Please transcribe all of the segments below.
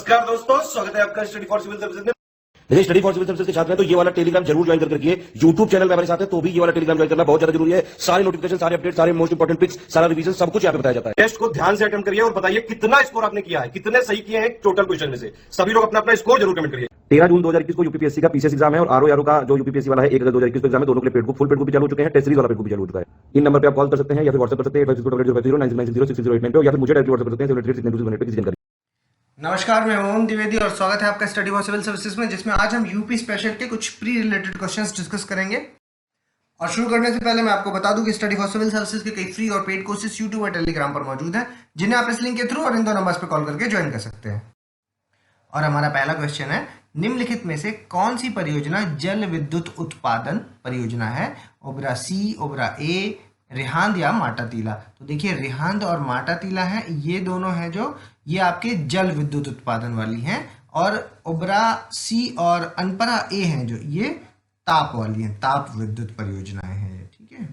नमस्कार दोस्तों, स्वागत है आपका स्टडी फॉर सिविल सर्विसेज में। देखिए, स्टडी फॉर सिविल सर्विसेज के छात्र हैं तो ये वाला टेलीग्राम जरूर ज्वाइन करके रखिए। यूट्यूब चैनल में हमारे साथ है तो भी ये वाला टेलीग्राम ज्वाइन करना बहुत ज्यादा जरूरी है। सारे नोटिफिकेशन, सारे अपडेट, सारे मोस्ट इंपोर्टेंट पिक्स, सारा रिवीजन सब कुछ यहाँ पे बताया जाता है। टेस्ट को ध्यान से अटेम्प्ट करिए और बताइए कितना स्कोर आपने किया है, कितने सही किए हैं टोटल क्वेश्चन में से। सभी लोग अपना अपना स्कोर जरूर कमेंट करिए। 13 जून 2021 को यूपीपीएससी का पीसीएस एग्जाम है और आरओ का जो यूपीपीएससी वाला है 1 अगस्त 2021 को एग्जाम है। दोनों के लिए paid book, full paid book भी चालू हो चुके हैं। टेस्ट सीरीज वाला पेड बुक भी चालू हो चुका है। इन नंबर पे आप कॉल कर सकते हैं या फिर व्हाट्सएप कर सकते हैं 856090966089 पे, या फिर मुझे डायरेक्ट व्हाट्सएप कर सकते हैं 7862 पे किसी जानकारी। नमस्कार, मैं ओम द्विवेदी और स्वागत है आपका स्टडी फॉर सिविल सर्विसेज में, जिसमें आज हम यूपी स्पेशल के कुछ प्री रिलेटेड क्वेश्चंस डिस्कस करेंगे। और शुरू करने से पहले मैं आपको बता दूं कि स्टडी फॉर सिविल सर्विसेज के कई फ्री और पेड कोर्सेज यूट्यूब और टेलीग्राम पर मौजूद हैं, जिन्हें आप इस लिंक के थ्रू और इन दो नंबर्स पर कॉल करके ज्वाइन कर सकते हैं। और हमारा पहला क्वेश्चन है, निम्नलिखित में से कौन सी परियोजना जल विद्युत उत्पादन परियोजना है? ओबरा सी, ओबरा ए, रिहांद या माटातीला। तो देखिए, रिहांद और माटातीला है, ये दोनों हैं जो ये आपके जल विद्युत उत्पादन वाली हैं, और ओबरा सी और अनपरा ए हैं जो ये ताप वाली हैं, ताप विद्युत परियोजनाएं हैं। ठीक है,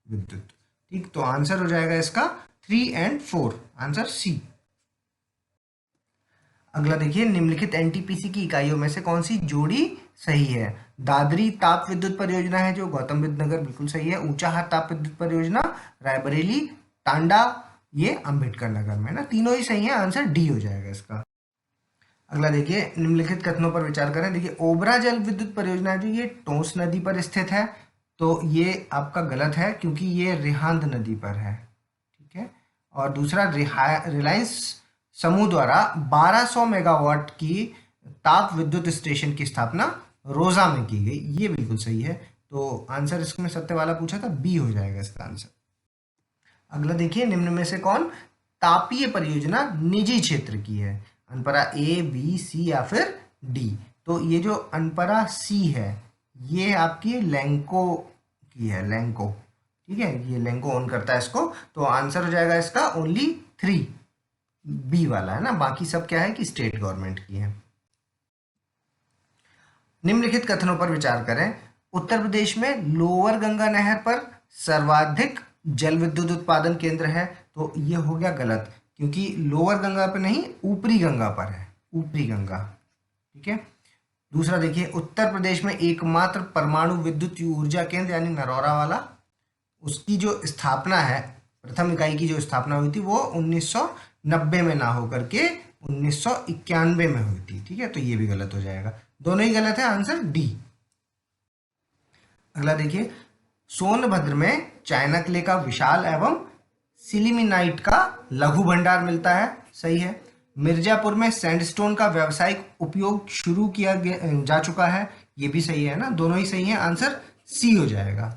विद्युत। ठीक, तो आंसर हो जाएगा इसका 3 और 4, आंसर सी। अगला देखिए, निम्नलिखित एनटीपीसी की इकाइयों में से कौन सी जोड़ी सही है? दादरी ताप विद्युत परियोजना है जो गौतम बुद्ध नगर, बिल्कुल सही है। ऊंचाहार ताप विद्युत परियोजना रायबरेली, टांडा, ये अंबेडकर नगर में ना, तीनों ही सही है, आंसर डी हो जाएगा इसका। अगला देखिए, निम्नलिखित कथनों पर विचार करें। देखिए, ओबरा जल विद्युत परियोजना है जो ये टोंस नदी पर स्थित है, तो ये आपका गलत है क्योंकि ये रिहांद नदी पर है। ठीक है, और दूसरा, रिलायंस समूह द्वारा 1200 मेगावाट की ताप विद्युत स्टेशन की स्थापना रोजा में की गई, ये बिल्कुल सही है। तो आंसर इसमें सत्य वाला पूछा था, बी हो जाएगा इसका आंसर। अगला देखिए, निम्न में से कौन तापीय परियोजना निजी क्षेत्र की है? अनपरा ए, बी, सी या फिर डी? तो ये जो अनपरा सी है ये आपकी लैंको की है, लैंको। ठीक है, ये लैंको ओन करता है इसको, तो आंसर हो जाएगा इसका ओनली 3, बी वाला है ना, बाकी सब क्या है कि स्टेट गवर्नमेंट की है। निम्नलिखित कथनों पर विचार करें। उत्तर प्रदेश में लोअर गंगा नहर पर सर्वाधिक जल विद्युत उत्पादन केंद्र है, तो ये हो गया गलत क्योंकि लोअर गंगा पर नहीं, ऊपरी गंगा पर है, ऊपरी गंगा। ठीक है, दूसरा देखिए, उत्तर प्रदेश में एकमात्र परमाणु विद्युत ऊर्जा केंद्र यानी नरौरा वाला, उसकी जो स्थापना है, प्रथम इकाई की जो स्थापना हुई थी वो 1990 में ना होकर के 1991 में हुई थी। ठीक है, तो ये भी गलत हो जाएगा, दोनों ही गलत है, आंसर डी। अगला देखिए, सोनभद्र में चायना क्ले का विशाल एवं सिलिमिनाइट का लघु भंडार मिलता है, सही है। मिर्जापुर में सैंडस्टोन का व्यावसायिक उपयोग शुरू किया जा चुका है, ये भी सही है ना, दोनों ही सही है, आंसर सी हो जाएगा।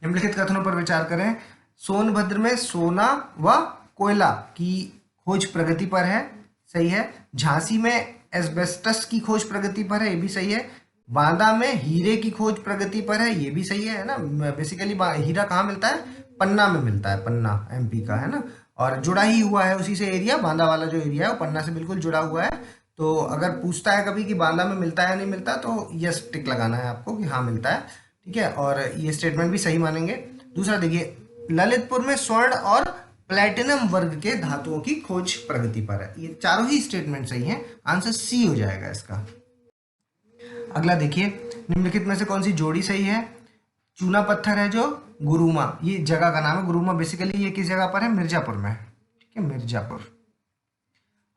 निम्नलिखित कथनों पर विचार करें। सोनभद्र में सोना व कोयला की खोज प्रगति पर है, सही है। झांसी में एस्बेस्टस की खोज प्रगति पर है, ये भी सही है। बांदा में हीरे की खोज प्रगति पर है, ये भी सही है ना। बेसिकली हीरा कहाँ मिलता है? पन्ना में मिलता है, पन्ना एमपी का है ना, और जुड़ा ही हुआ है उसी से एरिया, बांदा वाला जो एरिया है वो पन्ना से बिल्कुल जुड़ा हुआ है। तो अगर पूछता है कभी कि बांदा में मिलता है या नहीं मिलता, तो यस टिक लगाना है आपको कि हाँ मिलता है। ठीक है, और ये स्टेटमेंट भी सही मानेंगे। दूसरा देखिए, ललितपुर में स्वर्ण और प्लैटिनम वर्ग के धातुओं की खोज प्रगति पर है, ये चारों ही स्टेटमेंट सही हैं, आंसर सी हो जाएगा इसका। अगला देखिए, निम्नलिखित में से कौन सी जोड़ी सही है? चूना पत्थर है जो गुरुमा, ये जगह का नाम है, गुरुमा बेसिकली ये किस जगह पर है? मिर्जापुर में। ठीक है, मिर्जापुर।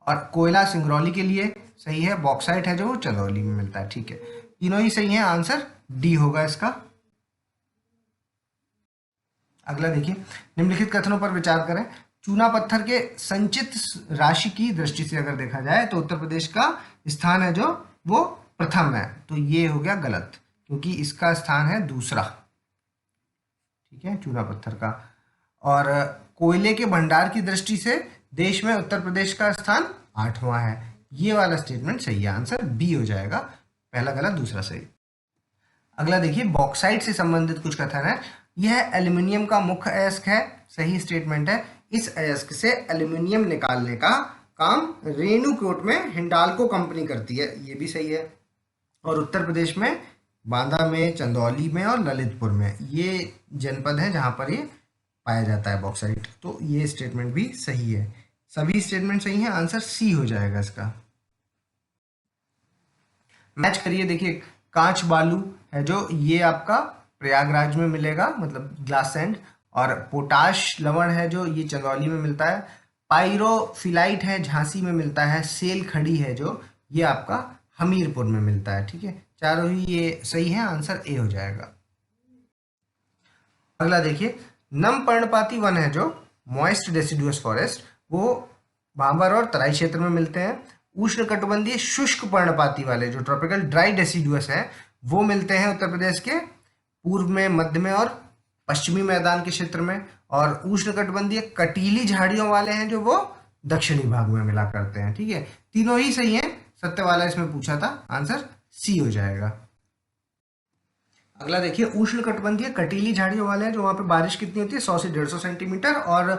और कोयला सिंगरौली के लिए सही है, बॉक्साइट है जो चंदौली में मिलता है। ठीक है, तीनों ही सही है, आंसर डी होगा इसका। अगला देखिए, निम्नलिखित कथनों पर विचार करें। चूना पत्थर के संचित राशि की दृष्टि से अगर देखा जाए तो उत्तर प्रदेश का स्थान है जो वो प्रथम है, तो ये हो गया गलत क्योंकि इसका स्थान है दूसरा। ठीक है, चूना पत्थर का। और कोयले के भंडार की दृष्टि से देश में उत्तर प्रदेश का स्थान 8वां है, ये वाला स्टेटमेंट सही है, आंसर बी हो जाएगा। पहला गलत, दूसरा सही। अगला देखिए, बॉक्साइट से संबंधित कुछ कथन है। यह एल्यूमिनियम का मुख्य अयस्क है, सही स्टेटमेंट है। इस अयस्क से एल्यूमिनियम निकालने का काम रेणुकूट में हिंडाल्को कंपनी करती है, ये भी सही है। और उत्तर प्रदेश में बांदा में, चंदौली में और ललितपुर में ये जनपद है जहाँ पर ये पाया जाता है बॉक्साइट, तो ये स्टेटमेंट भी सही है। सभी स्टेटमेंट सही हैं, आंसर सी हो जाएगा इसका। मैच करिए, देखिए कांच बालू है जो ये आपका प्रयागराज में मिलेगा, मतलब ग्लास सैंड, और पोटाश लवण है जो ये चंदौली में मिलता है, पायरोफिलाइट है झांसी में मिलता है, सेल खड़ी है जो ये आपका हमीरपुर में मिलता है। ठीक है, चारों ही ये सही है, आंसर ए हो जाएगा। अगला देखिए, नम पर्णपाती वन है जो मॉइस्ट डेसिडुअस फॉरेस्ट, वो भाबर और तराई क्षेत्र में मिलते हैं। उष्णकटिबंधीय शुष्क पर्णपाती वाले जो ट्रॉपिकल ड्राई डेसिडुअस है वो मिलते हैं उत्तर प्रदेश के पूर्व में, मध्य में और पश्चिमी मैदान के क्षेत्र में। और उष्णकटिबंधीय कटीली झाड़ियों वाले हैं जो वो दक्षिणी भाग में मिला करते हैं। ठीक है, तीनों ही सही है, सत्य वाला इसमें पूछा था, आंसर सी हो जाएगा। अगला देखिए, उष्णकटिबंधीय कटीली झाड़ियों वाले हैं जो वहां पे बारिश कितनी होती है, 100 से 150 सेंटीमीटर, और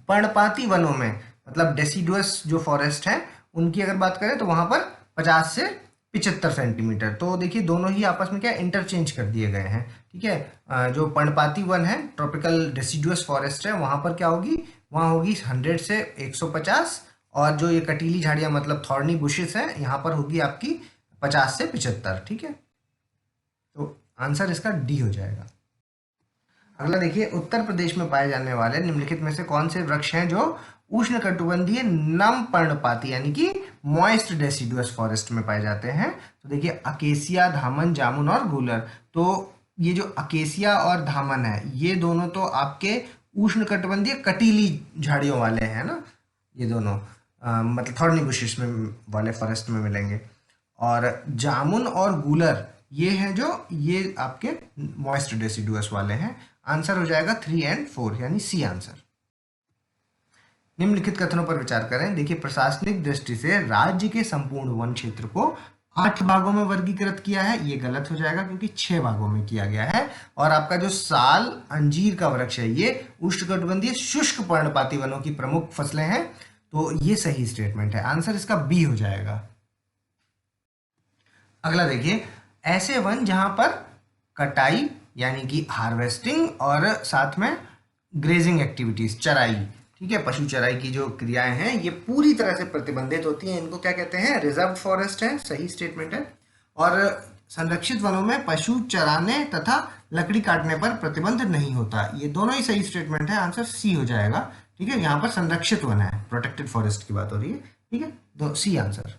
पर्णपाती वनों में मतलब डेसिडुअस जो फॉरेस्ट है उनकी अगर बात करें तो वहां पर 50 से 75 सेंटीमीटर। तो देखिए दोनों ही आपस में क्या इंटरचेंज कर दिए गए हैं। ठीक है, जो पर्णपाती वन है ट्रॉपिकल डेसिडुअस फॉरेस्ट है वहां पर क्या होगी, वहां होगी 100 से 150, और जो ये कटीली झाड़ियां मतलब थॉर्नी बुशेस है यहाँ पर होगी आपकी 50 से 75। ठीक है, तो आंसर इसका डी हो जाएगा। अगला देखिए, उत्तर प्रदेश में पाए जाने वाले निम्नलिखित में से कौन से वृक्ष हैं जो उष्णकटिबंधीय नम पर्णपाती यानी कि मॉइस्ट डेसिडुअस फॉरेस्ट में पाए जाते हैं। तो देखिए, अकेसिया, धामन, जामुन और गूलर। तो ये जो अकेसिया और धामन है ये दोनों तो आपके उष्णकटिबंधीय कटीली झाड़ियों वाले हैं ना, ये दोनों मतलब थॉर्नी बुशेस में वाले फॉरेस्ट में मिलेंगे। और जामुन और गूलर ये हैं जो ये आपके मॉइस्ट डेसिडुअस वाले हैं। आंसर हो जाएगा 3 और 4 यानी सी आंसर। निम्नलिखित कथनों पर विचार करें। देखिए, प्रशासनिक दृष्टि से राज्य के संपूर्ण वन क्षेत्र को 8 भागों में वर्गीकृत किया है, ये गलत हो जाएगा क्योंकि 6 भागों में किया गया है। और आपका जो साल अंजीर का वृक्ष है ये उष्णकटिबंधीय शुष्क पर्णपाती वनों की प्रमुख फसलें हैं, तो ये सही स्टेटमेंट है, आंसर इसका बी हो जाएगा। अगला देखिए, ऐसे वन जहां पर कटाई यानी कि हार्वेस्टिंग और साथ में ग्रेजिंग एक्टिविटीज, चराई, ठीक है, पशु चराई की जो क्रियाएं हैं ये पूरी तरह से प्रतिबंधित होती हैं, इनको क्या कहते हैं, रिजर्व फॉरेस्ट है, सही स्टेटमेंट है। और संरक्षित वनों में पशु चराने तथा लकड़ी काटने पर प्रतिबंध नहीं होता, ये दोनों ही सही स्टेटमेंट है, आंसर सी हो जाएगा। ठीक है, यहाँ पर संरक्षित वन है, प्रोटेक्टेड फॉरेस्ट की बात हो रही है। ठीक है, तो सी आंसर।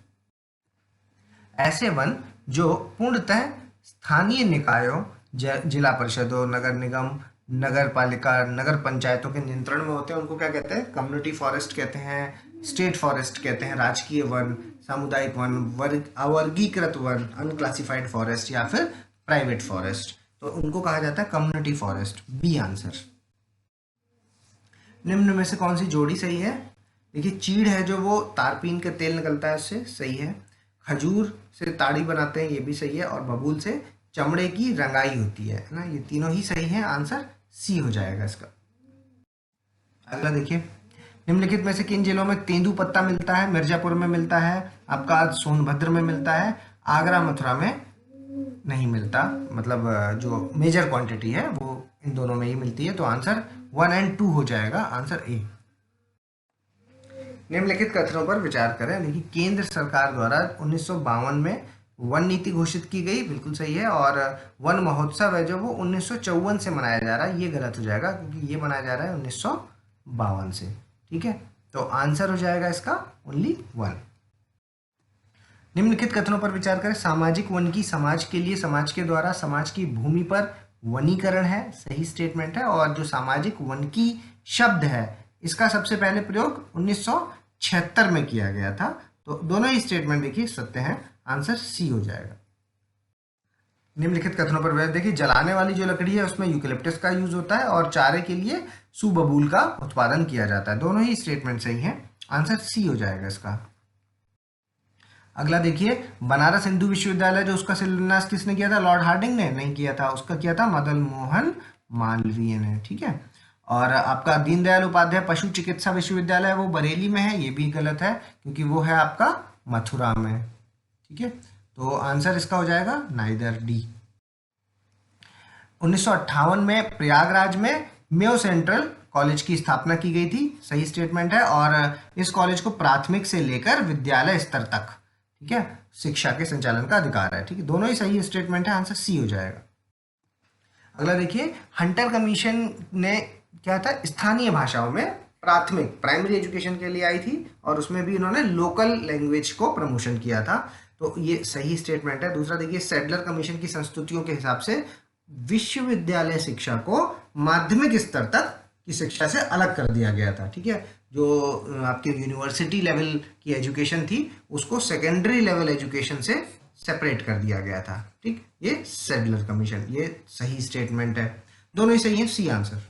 ऐसे वन जो पूर्णतः स्थानीय निकायों, जिला परिषदों, नगर निगम, नगर पालिका, नगर पंचायतों के नियंत्रण में होते हैं उनको क्या कहते हैं, कम्युनिटी फॉरेस्ट कहते हैं, स्टेट फॉरेस्ट कहते हैं, राजकीय वन, सामुदायिक वन, अवर्गीकृत वन, अनक्लासिफाइड फॉरेस्ट या फिर प्राइवेट फॉरेस्ट, तो उनको कहा जाता है कम्युनिटी फॉरेस्ट, बी आंसर। निम्न में से कौन सी जोड़ी सही है? देखिए, चीड़ है जो वो तारपीन का तेल निकलता है उससे, सही है। खजूर से ताड़ी बनाते हैं, ये भी सही है। और बबूल से चमड़े की रंगाई होती है ना, ये तीनों ही सही हैं, आंसर सी हो जाएगा इसका। अगला देखिए, निम्नलिखित में से किन जिलों में तेंदू पत्ता मिलता है? मिर्जापुर में मिलता है, आपका सोनभद्र में मिलता है, आगरा मथुरा में नहीं मिलता, मतलब जो मेजर क्वांटिटी है वो इन दोनों में ही मिलती है, तो आंसर 1 और 2 हो जाएगा, आंसर ए। निम्नलिखित कथनों पर विचार करें। देखिए, केंद्र सरकार द्वारा 1952 में वन नीति घोषित की गई, बिल्कुल सही है। और वन महोत्सव है जो वो 1954 से मनाया जा रहा है, ये गलत हो जाएगा क्योंकि ये मनाया जा रहा है 1952 से। ठीक है, तो आंसर हो जाएगा इसका ओनली 1। निम्नलिखित कथनों पर विचार करें। सामाजिक वन की समाज के लिए, समाज के द्वारा, समाज की भूमि पर वनीकरण है, सही स्टेटमेंट है। और जो सामाजिक वन की शब्द है इसका सबसे पहले प्रयोग 1976 में किया गया था, तो दोनों ही स्टेटमेंट देखिए सत्य है, आंसर सी हो जाएगा। निम्नलिखित कथनों पर देखिए, जलाने वाली जो लकड़ी है उसमें यूकेलिप्टस का यूज होता है और चारे के लिए सुबबूल का उत्पादन किया जाता है, दोनों ही स्टेटमेंट सही हैं, आंसर सी हो जाएगा इसका। अगला देखिए, बनारस हिंदू विश्वविद्यालय जो उसका शिलान्यास किसने किया था? लॉर्ड हार्डिंग ने नहीं किया था, उसका किया था मदन मोहन मालवीय ने। ठीक है, और आपका दीनदयाल उपाध्याय पशु चिकित्सा विश्वविद्यालय वो बरेली में है, ये भी गलत है क्योंकि वो है आपका मथुरा में। ठीक है, तो आंसर इसका हो जाएगा नाइदर, डी। 1958 में प्रयागराज में मेयो सेंट्रल कॉलेज की स्थापना की गई थी, सही स्टेटमेंट है। और इस कॉलेज को प्राथमिक से लेकर विद्यालय स्तर तक, ठीक है, शिक्षा के संचालन का अधिकार है, ठीक है, दोनों ही सही स्टेटमेंट है, आंसर सी हो जाएगा। अगला देखिए, हंटर कमीशन ने क्या था, स्थानीय भाषाओं में प्राथमिक प्राइमरी एजुकेशन के लिए आई थी और उसमें भी इन्होंने लोकल लैंग्वेज को प्रमोशन किया था, तो ये सही स्टेटमेंट है। दूसरा देखिए, सैडलर कमीशन की संस्तुतियों के हिसाब से विश्वविद्यालय शिक्षा को माध्यमिक स्तर तक की शिक्षा से अलग कर दिया गया था, ठीक है, जो आपकी यूनिवर्सिटी लेवल की एजुकेशन थी उसको सेकेंडरी लेवल एजुकेशन से सेपरेट कर दिया गया था, ठीक, ये सैडलर कमीशन, ये सही स्टेटमेंट है, दोनों ही सही है, सी आंसर।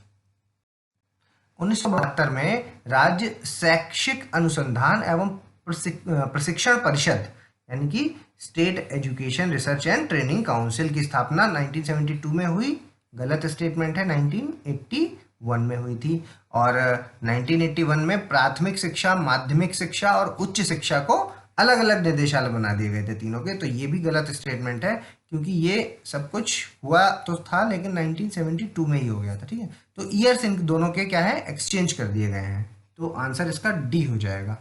1972 में राज्य शैक्षिक अनुसंधान एवं प्रशिक्षण परिषद यानी कि state education research and training council की स्थापना 1972 में हुई, गलत स्टेटमेंट है, 1981 में हुई थी। और 1981 में प्राथमिक शिक्षा, माध्यमिक शिक्षा और उच्च शिक्षा को अलग अलग निदेशालय बना दिए गए थे तीनों के, तो ये भी गलत स्टेटमेंट है क्योंकि ये सब कुछ हुआ तो था लेकिन 1972 में ही हो गया था, ठीक है, तो ईयर्स इन दोनों के क्या है, एक्सचेंज कर दिए गए हैं, तो आंसर इसका डी हो जाएगा।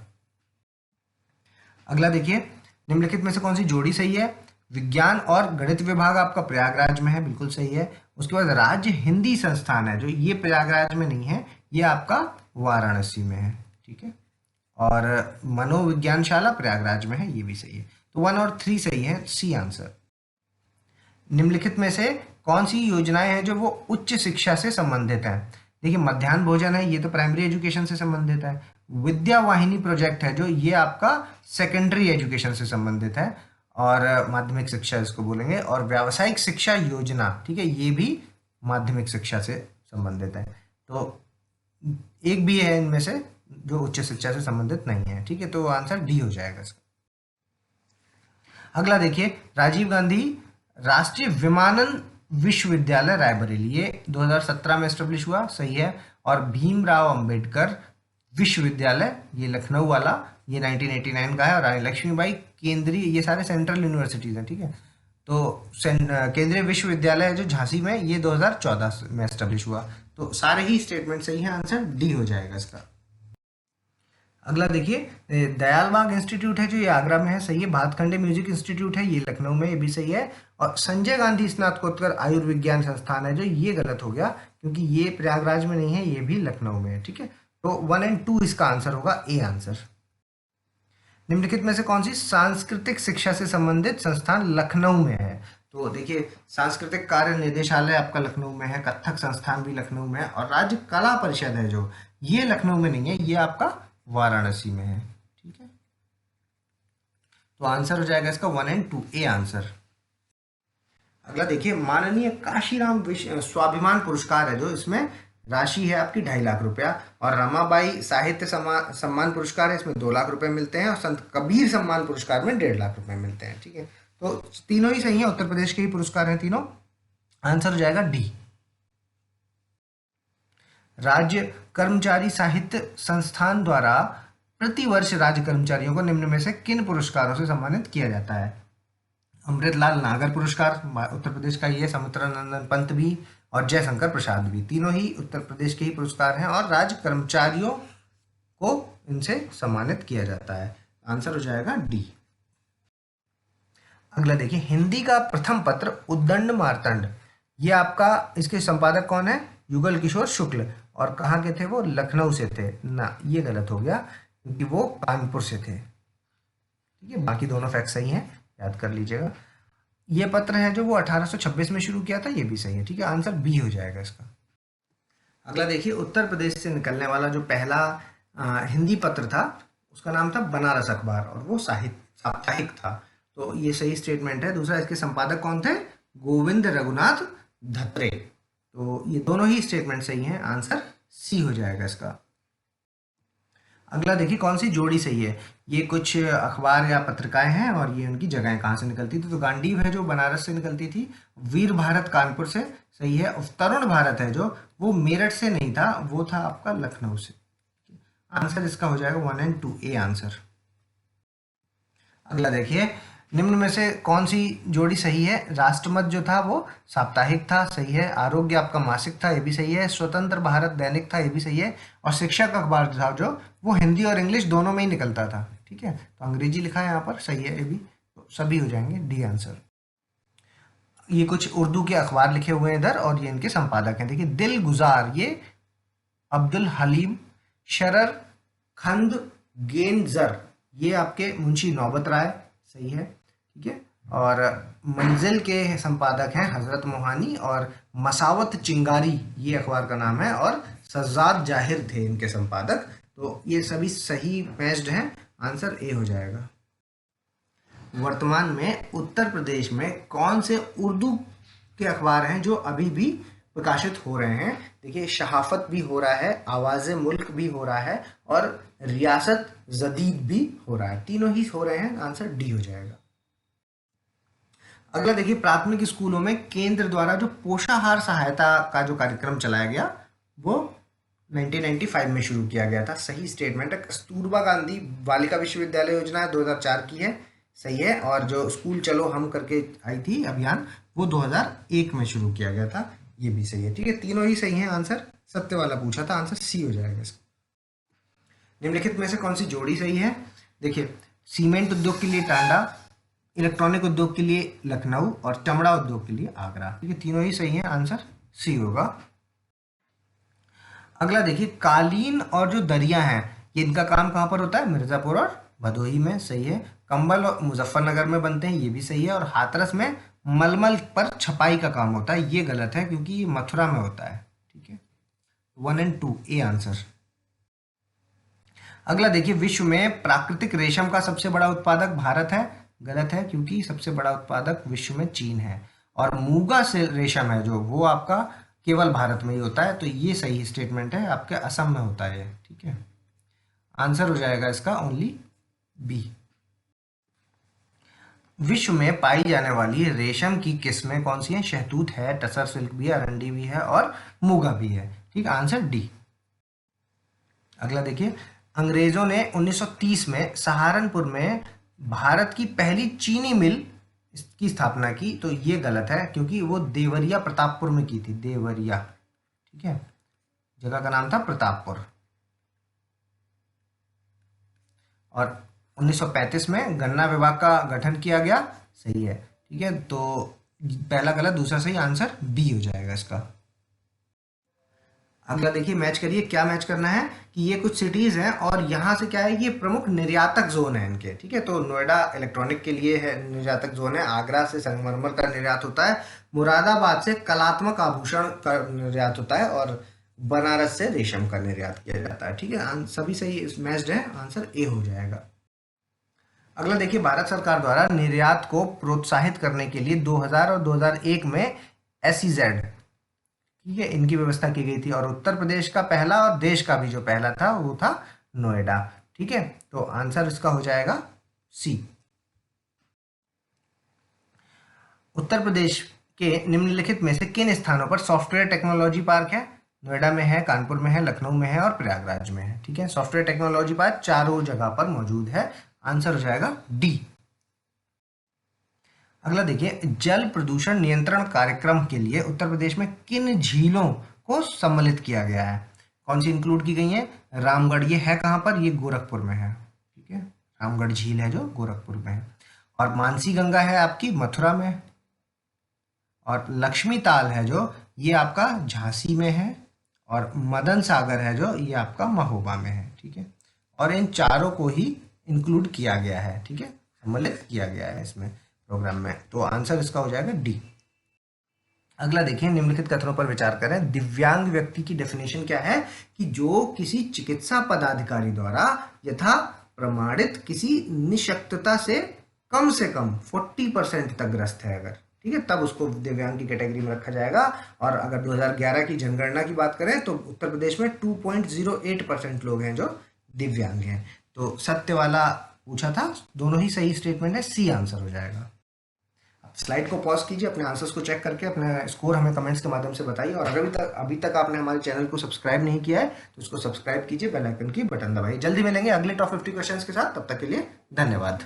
अगला देखिए, निम्नलिखित में से कौन सी जोड़ी सही है? विज्ञान और गणित विभाग आपका प्रयागराज में है, बिल्कुल सही है। उसके बाद राज्य हिंदी संस्थान है जो ये प्रयागराज में नहीं है, ये आपका वाराणसी में है, ठीक है, और मनोविज्ञानशाला प्रयागराज में है, ये भी सही है, तो 1 और 3 सही है, सी आंसर। निम्नलिखित में से कौन सी योजनाएं हैं जो वो उच्च शिक्षा से संबंधित हैं? देखिए, मध्याह्न भोजन है, ये तो प्राइमरी एजुकेशन से संबंधित है। विद्या वाहिनी प्रोजेक्ट है जो ये आपका सेकेंडरी एजुकेशन से संबंधित है और माध्यमिक शिक्षा इसको बोलेंगे। और व्यावसायिक शिक्षा योजना, ठीक है, ये भी माध्यमिक शिक्षा से संबंधित है, तो एक भी है इनमें से जो उच्च शिक्षा से संबंधित नहीं है, ठीक है, तो आंसर डी हो जाएगा इसका। अगला देखिए, राजीव गांधी राष्ट्रीय विमानन विश्वविद्यालय रायबरेली, ये 2017 में एस्टेब्लिश हुआ, सही है। और भीमराव अंबेडकर विश्वविद्यालय, ये लखनऊ वाला, ये 1989 का है। और रानी लक्ष्मीबाई केंद्रीय, ये सारे सेंट्रल यूनिवर्सिटीज हैं, ठीक है, तो केंद्रीय विश्वविद्यालय जो झांसी में, ये 2014 में एस्टेब्लिश हुआ, तो सारे ही स्टेटमेंट सही है, आंसर डी हो जाएगा इसका। अगला देखिए, दयालबाग इंस्टीट्यूट है जो ये आगरा में है, सही है। भातखंडे म्यूजिक इंस्टीट्यूट है, ये लखनऊ में, ये भी सही है। और संजय गांधी स्नातकोत्तर आयुर्विज्ञान संस्थान है जो ये गलत हो गया क्योंकि ये प्रयागराज में नहीं है, ये भी लखनऊ में है, ठीक है, तो 1 और 2 इसका आंसर होगा, ए आंसर। निम्नलिखित में से कौन सी सांस्कृतिक शिक्षा से संबंधित संस्थान लखनऊ में है? तो देखिए, सांस्कृतिक कार्य निदेशालय आपका लखनऊ में है, कथक संस्थान भी लखनऊ में है, और राज्य कला परिषद है जो ये लखनऊ में नहीं है, ये आपका वाराणसी में है, ठीक है, तो आंसर हो जाएगा इसका 1 और 2, ए आंसर। अगला देखिए, माननीय काशीराम स्वाभिमान पुरस्कार है जो, इसमें राशि है आपकी 2.5 लाख रुपया। और रमाबाई साहित्य सम्मान पुरस्कार है, इसमें 2 लाख रुपए मिलते हैं। और संत कबीर सम्मान पुरस्कार में 1.5 लाख रुपए मिलते हैं, ठीक है, तो तीनों ही सही है, उत्तर प्रदेश के ही पुरस्कार हैं तीनों, आंसर हो जाएगा डी। राज्य कर्मचारी साहित्य संस्थान द्वारा प्रतिवर्ष राज्य कर्मचारियों को निम्न में से किन पुरस्कारों से सम्मानित किया जाता है? अमृतलाल नागर पुरस्कार उत्तर प्रदेश का ये, समुद्रानंदन पंत भी और जयशंकर प्रसाद भी, तीनों ही उत्तर प्रदेश के ही पुरस्कार हैं और राज्य कर्मचारियों को इनसे सम्मानित किया जाता है, आंसर हो जाएगा डी। अगला देखिए, हिंदी का प्रथम पत्र उद्दंड मार्तंड, ये आपका, इसके संपादक कौन है? युगल किशोर शुक्ल, और कहाँ के थे वो? लखनऊ से थे ना, ये गलत हो गया क्योंकि वो कानपुर से थे, ठीक है, बाकी दोनों फैक्ट सही हैं, याद कर लीजिएगा। ये पत्र है जो वो 1826 में शुरू किया था, ये भी सही है, ठीक है, आंसर बी हो जाएगा इसका। अगला देखिए, उत्तर प्रदेश से निकलने वाला जो पहला हिंदी पत्र था उसका नाम था बनारस अखबार और वो साप्ताहिक था, तो ये सही स्टेटमेंट है। दूसरा, इसके संपादक कौन थे? गोविंद रघुनाथ धत्रे, तो ये दोनों ही स्टेटमेंट सही हैं, आंसर सी हो जाएगा इसका। अगला देखिए, कौन सी जोड़ी सही है? ये कुछ अखबार या पत्रिकाएं हैं और ये उनकी जगहें कहाँ से निकलती थी, तो गांडीव है जो बनारस से निकलती थी, वीर भारत कानपुर से, सही है। तरुण भारत है जो वो मेरठ से नहीं था, वो था आपका लखनऊ से, आंसर इसका हो जाएगा 1 और 2, ए आंसर। अगला देखिए, निम्न में से कौन सी जोड़ी सही है? राष्ट्रमत जो था वो साप्ताहिक था, सही है। आरोग्य आपका मासिक था, ये भी सही है। स्वतंत्र भारत दैनिक था, ये भी सही है। और शिक्षक अखबार था जो वो हिंदी और इंग्लिश दोनों में ही निकलता था, ठीक है। तो अंग्रेजी लिखा है यहाँ पर, सही है ये भी, तो सभी हो जाएंगे डी आंसर। ये कुछ उर्दू के अखबार लिखे हुए हैं इधर और ये इनके संपादक हैं। देखिए, दिल गुजार ये अब्दुल हलीम, शरर खंद गेनजर ये आपके मुंशी नौबत राय, सही है, ठीक है। और मंजिल के संपादक हैं हजरत मोहानी और मसावत चिंगारी ये अखबार का नाम है और सज्जाद जाहिर थे इनके संपादक। तो ये सभी सही मैच्ड हैं, आंसर ए हो जाएगा। वर्तमान में उत्तर प्रदेश में कौन से उर्दू के अखबार हैं जो अभी भी प्रकाशित हो रहे हैं? देखिए, शहाफत भी हो रहा है, आवाज़े मुल्क भी हो रहा है और रियासत जदीद भी हो रहा है, तीनों ही हो रहे हैं, आंसर डी हो जाएगा। अगला देखिए, प्राथमिक स्कूलों में केंद्र द्वारा जो पोषाहार सहायता का जो कार्यक्रम चलाया गया वो 1995 में शुरू किया गया था, सही स्टेटमेंट है। कस्तूरबा गांधी बालिका विश्वविद्यालय योजना 2004 की है, सही है। और जो स्कूल चलो हम करके आई थी अभियान वो 2001 में शुरू किया गया था, ये भी सही है, ठीक है। तीनों ही सही हैं, आंसर सत्य वाला पूछा था, आंसर सी हो जाएगा इसका। निम्नलिखित में से कौन सी जोड़ी सही है? देखिए, सीमेंट उद्योग के लिए टांडा, इलेक्ट्रॉनिक उद्योग के लिए लखनऊ और चमड़ा उद्योग के लिए आगरा, ठीक है। तीनों ही सही है, आंसर सी होगा। अगला देखिए, कालीन और जो दरिया हैं ये इनका काम कहाँ पर होता है? मिर्जापुर और भदोही में, सही है। कंबल और मुजफ्फरनगर में बनते हैं, ये भी सही है। और हाथरस में मलमल पर छपाई का काम होता है, ये गलत है क्योंकि ये मथुरा में होता है, ठीक है। 1 और 2 ए आंसर। अगला देखिए, विश्व में प्राकृतिक रेशम का सबसे बड़ा उत्पादक भारत है, गलत है क्योंकि सबसे बड़ा उत्पादक विश्व में चीन है। और मूंगा से रेशम है जो वो आपका केवल भारत में ही होता है, तो ये सही स्टेटमेंट है, आपके असम में होता है, ठीक है। आंसर हो जाएगा इसका ओनली बी। विश्व में पाई जाने वाली रेशम की किस्में कौन सी हैं? शहतूत है, टसर सिल्क भी है, अरंडी भी है और मूंगा भी है, ठीक है, आंसर डी। अगला देखिए, अंग्रेजों ने 1930 में सहारनपुर में भारत की पहली चीनी मिल की स्थापना की, तो ये गलत है क्योंकि वो देवरिया प्रतापपुर में की थी, देवरिया, ठीक है, जगह का नाम था प्रतापपुर। और 1935 में गन्ना विभाग का गठन किया गया, सही है, ठीक है। तो पहला गलत, दूसरा सही, आंसर बी हो जाएगा इसका। अगला देखिए, मैच करिए, क्या मैच करना है कि ये कुछ सिटीज हैं और यहाँ से क्या है, ये प्रमुख निर्यातक जोन है इनके, ठीक है। तो नोएडा इलेक्ट्रॉनिक के लिए है, निर्यातक जोन है। आगरा से संगमरमर का निर्यात होता है, मुरादाबाद से कलात्मक आभूषण का निर्यात होता है और बनारस से रेशम का निर्यात किया जाता है, ठीक है। सभी सही मैच्ड है, आंसर ए हो जाएगा। अगला देखिए, भारत सरकार द्वारा निर्यात को प्रोत्साहित करने के लिए 2000 और 2001 में SEZ, ठीक है, इनकी व्यवस्था की गई थी। और उत्तर प्रदेश का पहला और देश का भी जो पहला था वो था नोएडा, ठीक है। तो आंसर इसका हो जाएगा सी। उत्तर प्रदेश के निम्नलिखित में से किन स्थानों पर सॉफ्टवेयर टेक्नोलॉजी पार्क है? नोएडा में है, कानपुर में है, लखनऊ में है और प्रयागराज में है, ठीक है। सॉफ्टवेयर टेक्नोलॉजी पार्क चारों जगह पर मौजूद है, आंसर हो जाएगा डी। अगला देखिए, जल प्रदूषण नियंत्रण कार्यक्रम के लिए उत्तर प्रदेश में किन झीलों को सम्मिलित किया गया है? कौन सी इंक्लूड की गई है? रामगढ़, ये है कहाँ पर? ये गोरखपुर में है, ठीक है, रामगढ़ झील है जो गोरखपुर में है। और मानसी गंगा है आपकी मथुरा में। और लक्ष्मी ताल है जो ये आपका झांसी में है। और मदन सागर है जो ये आपका महोबा में है, ठीक है। और इन चारों को ही इंक्लूड किया गया है, ठीक है, सम्मिलित किया गया है इसमें प्रोग्राम में, तो आंसर इसका हो जाएगा डी। अगला देखिए, निम्नलिखित कथनों पर विचार करें। दिव्यांग व्यक्ति की डेफिनेशन क्या है कि जो किसी चिकित्सा पदाधिकारी द्वारा यथा प्रमाणित किसी निशक्तता से कम 40% तक ग्रस्त है अगर, ठीक है, तब उसको दिव्यांग की कैटेगरी में रखा जाएगा। और अगर 2011 की जनगणना की बात करें तो उत्तर प्रदेश में 2.08% लोग हैं जो दिव्यांग हैं। तो सत्य वाला पूछा था, दोनों ही सही स्टेटमेंट है, सी आंसर हो जाएगा। स्लाइड को पॉज कीजिए, अपने आंसर्स को चेक करके अपना स्कोर हमें कमेंट्स के माध्यम से बताइए। और अभी तक आपने हमारे चैनल को सब्सक्राइब नहीं किया है तो इसको सब्सक्राइब कीजिए, बेल आइकन की बटन दबाइए। जल्दी मिलेंगे अगले टॉप 50 क्वेश्चंस के साथ, तब तक के लिए धन्यवाद।